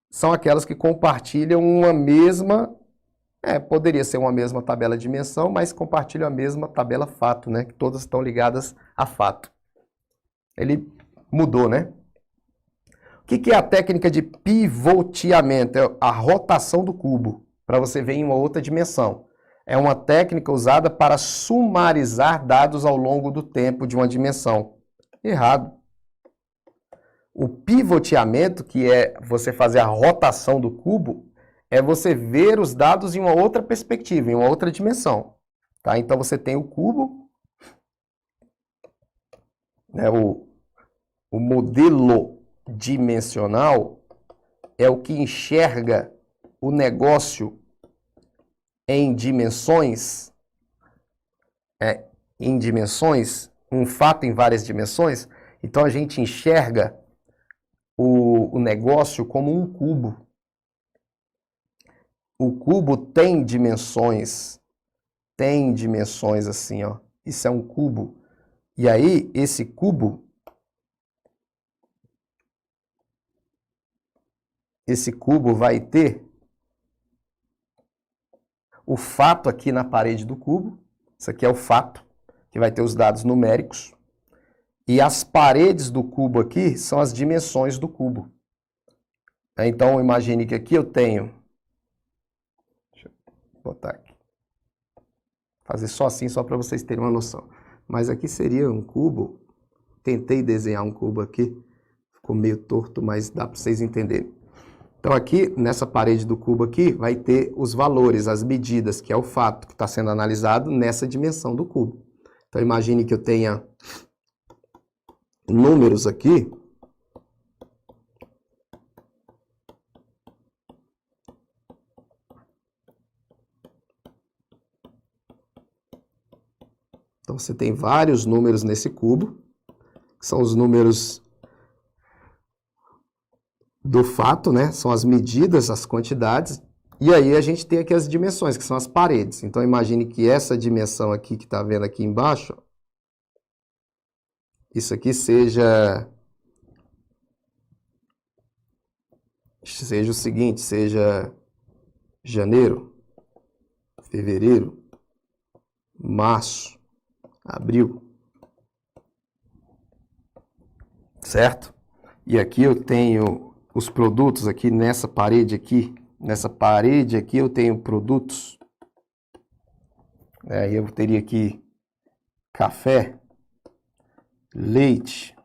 são aquelas que compartilham uma mesma... poderia ser uma mesma tabela dimensão, mas compartilham a mesma tabela fato, né? Que todas estão ligadas a fato. Ele mudou, né? O que é a técnica de pivoteamento? É a rotação do cubo, para você ver em uma outra dimensão. É uma técnica usada para sumarizar dados ao longo do tempo de uma dimensão. Errado. O pivoteamento, que é você fazer a rotação do cubo, é você ver os dados em uma outra perspectiva, em uma outra dimensão. Tá? Então, você tem o cubo, né, o modelo dimensional é o que enxerga o negócio em dimensões, um fato em várias dimensões. Então, a gente enxerga o negócio como um cubo. O cubo tem dimensões assim, ó. Isso é um cubo. E aí, esse cubo vai ter o fato aqui na parede do cubo. Isso aqui é o fato, que vai ter os dados numéricos. E as paredes do cubo aqui são as dimensões do cubo. Então, imagine que aqui eu tenho... Deixa eu botar aqui. Fazer só assim, só para vocês terem uma noção. Mas aqui seria um cubo. Tentei desenhar um cubo aqui. Ficou meio torto, mas dá para vocês entenderem. Então aqui, nessa parede do cubo aqui, vai ter os valores, as medidas, que é o fato que está sendo analisado nessa dimensão do cubo. Então imagine que eu tenha números aqui. Então você tem vários números nesse cubo, que são os números do fato, né? São as medidas, as quantidades. E aí a gente tem aqui as dimensões, que são as paredes. Então imagine que essa dimensão aqui que está vendo aqui embaixo, isso aqui seja o seguinte, seja janeiro, fevereiro, março, abril, certo? E aqui eu tenho os produtos aqui nessa parede aqui eu tenho produtos. Aí eu teria aqui café, leite,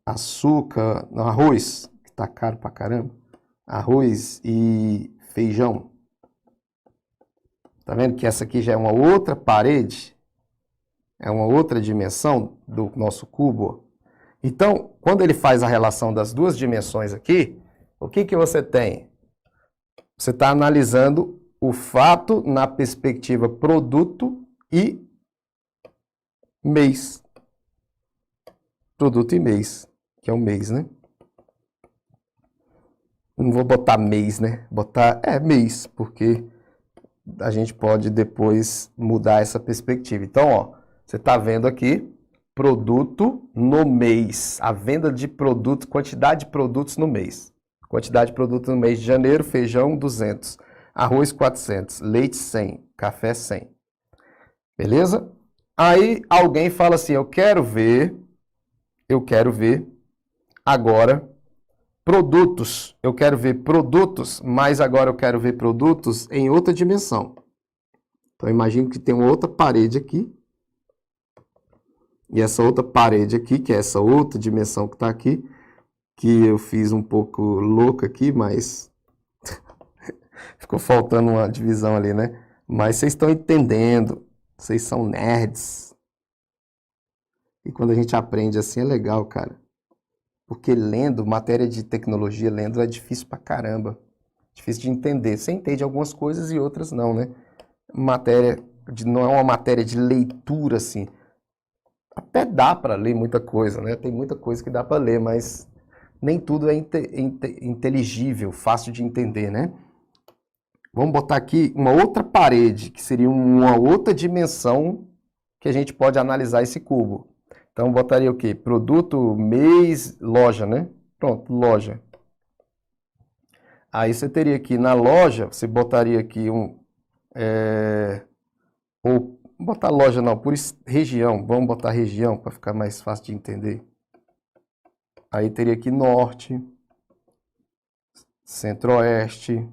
açúcar, não, arroz, que tá caro pra caramba, arroz e feijão. Tá vendo que essa aqui já é uma outra parede, é uma outra dimensão do nosso cubo. Então, quando ele faz a relação das duas dimensões aqui, o que que você tem? Você está analisando o fato na perspectiva produto e mês. Produto e mês, que é o mês, né? Não vou botar mês, né? Botar mês, porque a gente pode depois mudar essa perspectiva. Então, ó, você está vendo aqui produto no mês. A venda de produto, quantidade de produtos no mês. Quantidade de produto no mês de janeiro, feijão 200, arroz 400, leite 100, café 100. Beleza? Aí alguém fala assim, eu quero ver agora produtos. Eu quero ver produtos, mas agora eu quero ver produtos em outra dimensão. Então imagino que tem uma outra parede aqui. E essa outra parede aqui, que é essa outra dimensão que está aqui, que eu fiz um pouco louca aqui, mas ficou faltando uma divisão ali, né? Mas vocês estão entendendo, vocês são nerds. E quando a gente aprende assim é legal, cara. Porque lendo, matéria de tecnologia, lendo é difícil pra caramba. Difícil de entender. Você entende algumas coisas e outras não, né? Não é uma matéria de leitura assim. Até dá para ler muita coisa, né? Tem muita coisa que dá para ler, mas nem tudo é inteligível, fácil de entender, né? Vamos botar aqui uma outra parede, que seria uma outra dimensão que a gente pode analisar esse cubo. Então, botaria o quê? Produto, mês, loja, né? Pronto, loja. Aí você teria aqui na loja, você botaria aqui ou botar loja não, por região. Vamos botar região para ficar mais fácil de entender. Aí teria aqui norte, centro-oeste,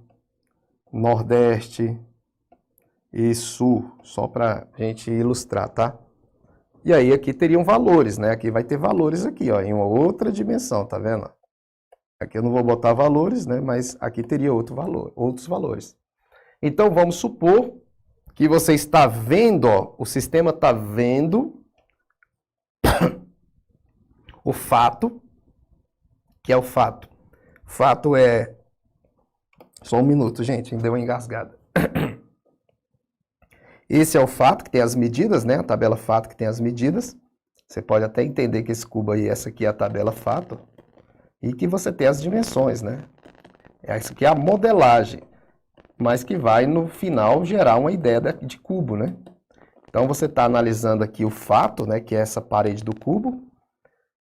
nordeste e sul, só para a gente ilustrar, tá? E aí aqui teriam valores, né? Aqui vai ter valores aqui, ó, em uma outra dimensão, tá vendo? Aqui eu não vou botar valores, né? Mas aqui teria outros valores. Então vamos supor que você está vendo, ó, o sistema está vendo o fato, que é o fato. Fato é... Só um minuto, gente, deu uma engasgada. Esse é o fato, que tem as medidas, né? A tabela fato que tem as medidas. Você pode até entender que esse cubo aí, essa aqui é a tabela fato. E que você tem as dimensões, né? Essa aqui é a modelagem, mas que vai, no final, gerar uma ideia de cubo, né? Então, você está analisando aqui o fato, né? Que é essa parede do cubo,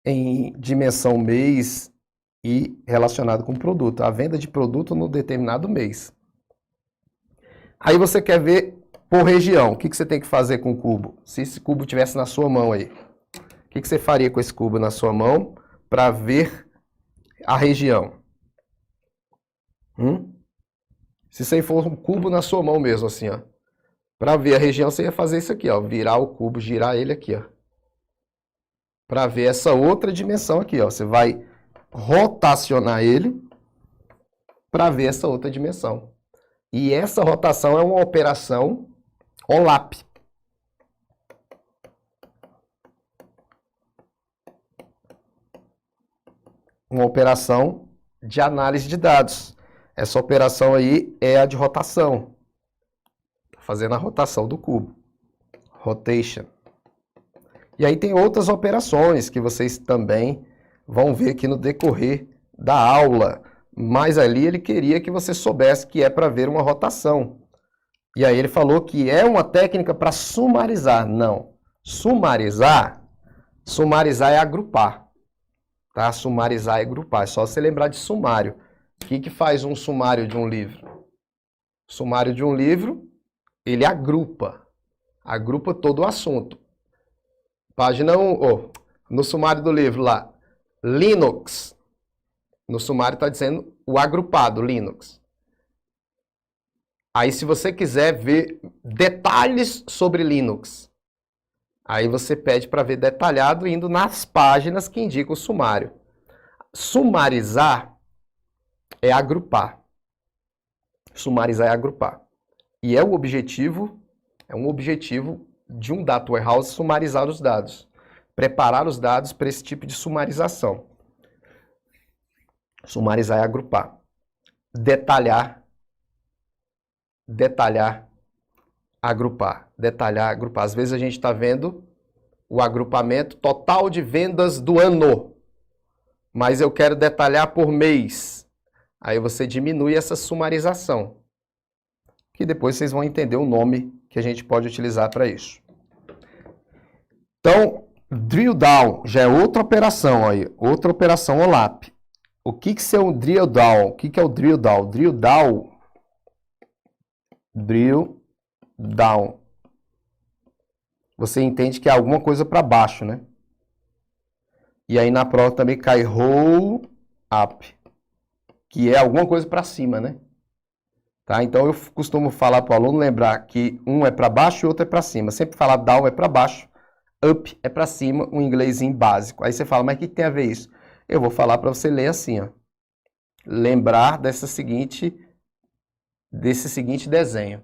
em dimensão mês e relacionado com produto. A venda de produto no determinado mês. Aí você quer ver por região. O que você tem que fazer com o cubo? Se esse cubo estivesse na sua mão aí, o que você faria com esse cubo na sua mão para ver a região? Se você for um cubo na sua mão mesmo, assim, ó. Para ver a região, você ia fazer isso aqui, ó. Virar o cubo, girar ele aqui, ó. Para ver essa outra dimensão aqui, ó. Você vai rotacionar ele para ver essa outra dimensão. E essa rotação é uma operação OLAP. Uma operação de análise de dados. Essa operação aí é a de rotação. Fazendo a rotação do cubo. Rotation. E aí tem outras operações que vocês também vão ver aqui no decorrer da aula. Mas ali ele queria que você soubesse que é para ver uma rotação. E aí ele falou que é uma técnica para sumarizar. Não. Sumarizar é agrupar. Tá? Sumarizar é agrupar. É só você lembrar de sumário. O que faz um sumário de um livro? O sumário de um livro, ele agrupa. Agrupa todo o assunto. Página 1, no sumário do livro lá, Linux. No sumário está dizendo o agrupado, Linux. Aí se você quiser ver detalhes sobre Linux, aí você pede para ver detalhado indo nas páginas que indicam o sumário. Sumarizar é agrupar. Sumarizar é agrupar. E é um objetivo de um data warehouse sumarizar os dados. Preparar os dados para esse tipo de sumarização. Sumarizar é agrupar. Detalhar, agrupar. Detalhar, agrupar. Às vezes a gente está vendo o agrupamento total de vendas do ano. Mas eu quero detalhar por mês. Aí você diminui essa sumarização. Que depois vocês vão entender o nome que a gente pode utilizar para isso. Então, Drill down já é outra operação aí, outra operação OLAP. O que é um drill down? O que é o drill down? Drill down. Você entende que é alguma coisa para baixo, né? E aí na prova também cai roll up, que é alguma coisa para cima, né? Tá? Então eu costumo falar para o aluno lembrar que um é para baixo e outro é para cima. Sempre falar down é para baixo, up é para cima, um inglesinho básico. Aí você fala, mas o que tem a ver isso? Eu vou falar para você ler assim, ó. Lembrar desse seguinte desenho.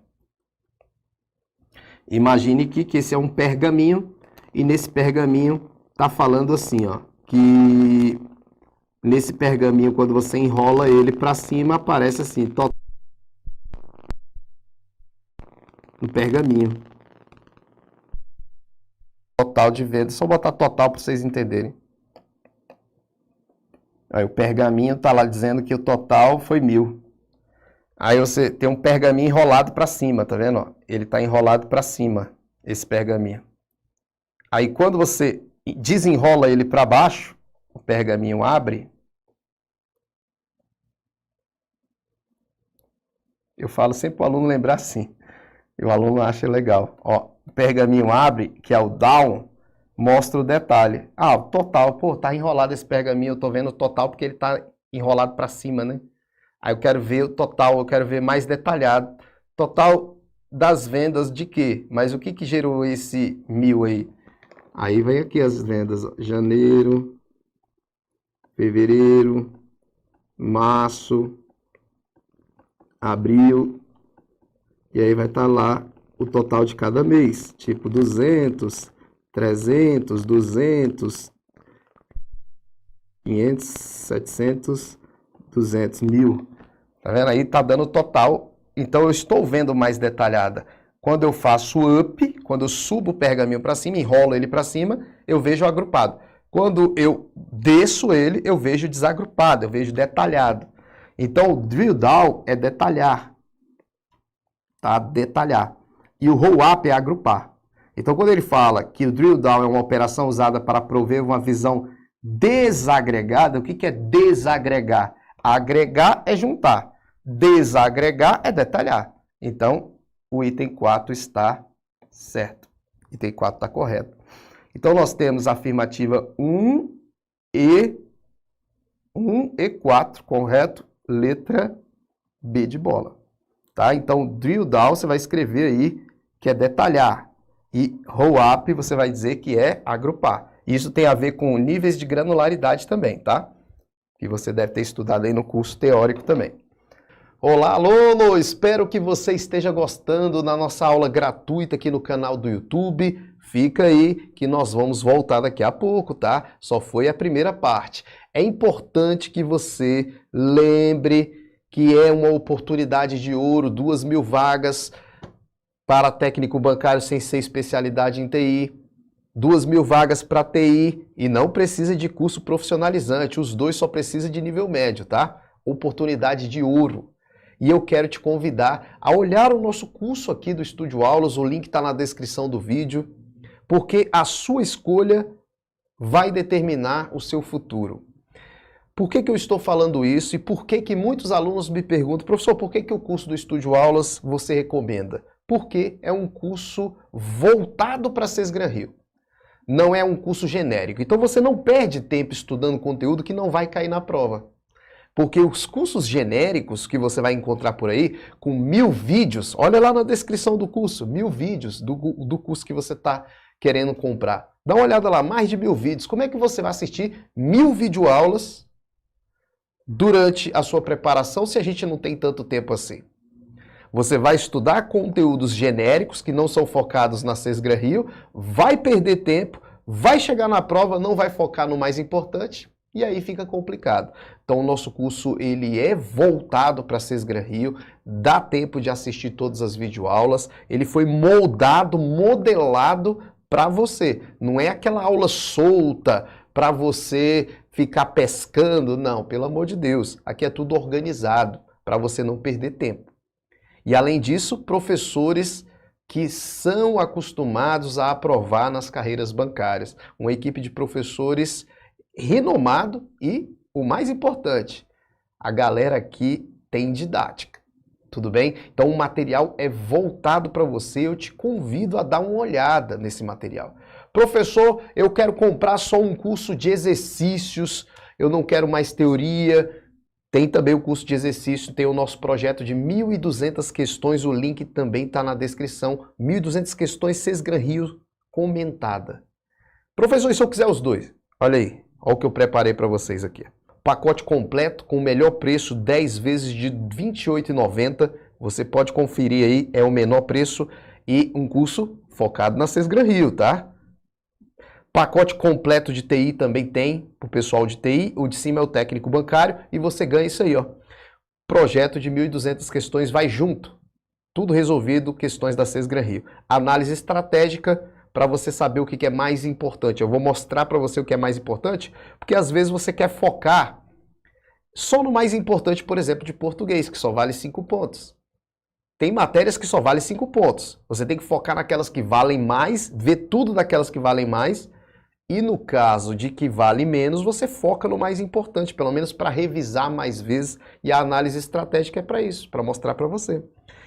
Imagine que esse é um pergaminho e nesse pergaminho tá falando assim, ó, que nesse pergaminho quando você enrola ele para cima aparece assim, no pergaminho. Total de vendas, só botar total para vocês entenderem. Aí o pergaminho tá lá dizendo que o total foi 1.000. Aí você tem um pergaminho enrolado para cima, tá vendo? Ele tá enrolado para cima, esse pergaminho. Aí quando você desenrola ele para baixo, o pergaminho abre. Eu falo sempre para o aluno lembrar assim. E o aluno acha legal. Ó, o pergaminho abre, que é o down, mostra o detalhe. Ah, o total, pô, tá enrolado esse pergaminho, eu tô vendo o total porque ele tá enrolado para cima, né? Aí eu quero ver o total, eu quero ver mais detalhado. Total das vendas de quê? Mas o que gerou esse 1.000 aí? Aí vem aqui as vendas, ó. Janeiro, fevereiro, março, abril. E aí vai estar lá o total de cada mês. Tipo 200, 300, 200, 500, 700, 200, 1.000. Tá vendo aí? Tá dando o total. Então eu estou vendo mais detalhada. Quando eu faço up, quando eu subo o pergaminho para cima, enrolo ele para cima, eu vejo agrupado. Quando eu desço ele, eu vejo desagrupado, eu vejo detalhado. Então o drill down é detalhar. Tá? Detalhar. E o roll up é agrupar. Então quando ele fala que o drill down é uma operação usada para prover uma visão desagregada, o que é desagregar? Agregar é juntar. Desagregar é detalhar. Então, o item 4 está certo. Item 4 está correto. Então, nós temos a afirmativa 1 e 4, correto? Letra B de bola. Tá? Então, drill down você vai escrever aí que é detalhar. E roll up você vai dizer que é agrupar. Isso tem a ver com níveis de granularidade também, tá? Que você deve ter estudado aí no curso teórico também. Olá, aluno! Espero que você esteja gostando da nossa aula gratuita aqui no canal do YouTube. Fica aí que nós vamos voltar daqui a pouco, tá? Só foi a primeira parte. É importante que você lembre que é uma oportunidade de ouro, 2.000 vagas para técnico bancário sem ser especialidade em TI. 2.000 vagas para TI e não precisa de curso profissionalizante, os dois só precisam de nível médio, tá? Oportunidade de ouro. E eu quero te convidar a olhar o nosso curso aqui do Estúdio Aulas, o link está na descrição do vídeo, porque a sua escolha vai determinar o seu futuro. Por que eu estou falando isso e por que muitos alunos me perguntam, professor, por que o curso do Estúdio Aulas você recomenda? Porque é um curso voltado para Sesgran Rio. Não é um curso genérico. Então você não perde tempo estudando conteúdo que não vai cair na prova. Porque os cursos genéricos que você vai encontrar por aí, com 1.000 vídeos, olha lá na descrição do curso, 1.000 vídeos do curso que você está querendo comprar. Dá uma olhada lá, mais de 1.000 vídeos. Como é que você vai assistir 1.000 videoaulas durante a sua preparação se a gente não tem tanto tempo assim? Você vai estudar conteúdos genéricos que não são focados na Sesgran Rio, vai perder tempo, vai chegar na prova, não vai focar no mais importante e aí fica complicado. Então o nosso curso ele é voltado para Sesgran Rio, dá tempo de assistir todas as videoaulas, ele foi moldado, modelado para você. Não é aquela aula solta para você ficar pescando, não, pelo amor de Deus. Aqui é tudo organizado para você não perder tempo. E além disso, professores que são acostumados a aprovar nas carreiras bancárias. Uma equipe de professores renomado e, o mais importante, a galera aqui tem didática. Tudo bem? Então o material é voltado para você, eu te convido a dar uma olhada nesse material. Professor, eu quero comprar só um curso de exercícios, eu não quero mais teoria. Tem também o curso de exercício, tem o nosso projeto de 1.200 questões, o link também está na descrição. 1.200 questões Sesgran Rio comentada. Professor, e se eu quiser os dois? Olha aí, olha o que eu preparei para vocês aqui. Pacote completo com o melhor preço, 10 vezes de R$ 28,90. Você pode conferir aí, é o menor preço e um curso focado na Sesgran Rio, tá? Pacote completo de TI também tem, para o pessoal de TI, o de cima é o técnico bancário e você ganha isso aí, ó. Projeto de 1.200 questões vai junto, tudo resolvido, questões da Sesgran Rio. Análise estratégica para você saber o que é mais importante. Eu vou mostrar para você o que é mais importante, porque às vezes você quer focar só no mais importante, por exemplo, de português, que só vale 5 pontos. Tem matérias que só valem 5 pontos. Você tem que focar naquelas que valem mais, ver tudo daquelas que valem mais. E no caso de que vale menos, você foca no mais importante, pelo menos para revisar mais vezes. E a análise estratégica é para isso, para mostrar para você.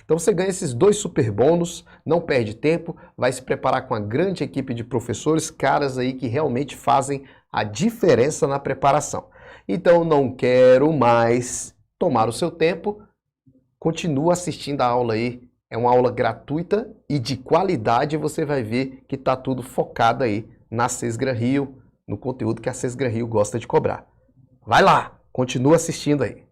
Então você ganha esses 2 super bônus, não perde tempo, vai se preparar com uma grande equipe de professores, caras aí que realmente fazem a diferença na preparação. Então não quero mais tomar o seu tempo, continua assistindo a aula aí. É uma aula gratuita e de qualidade, você vai ver que está tudo focado aí na Sesgran Rio, no conteúdo que a Sesgran Rio gosta de cobrar. Vai lá, continua assistindo aí.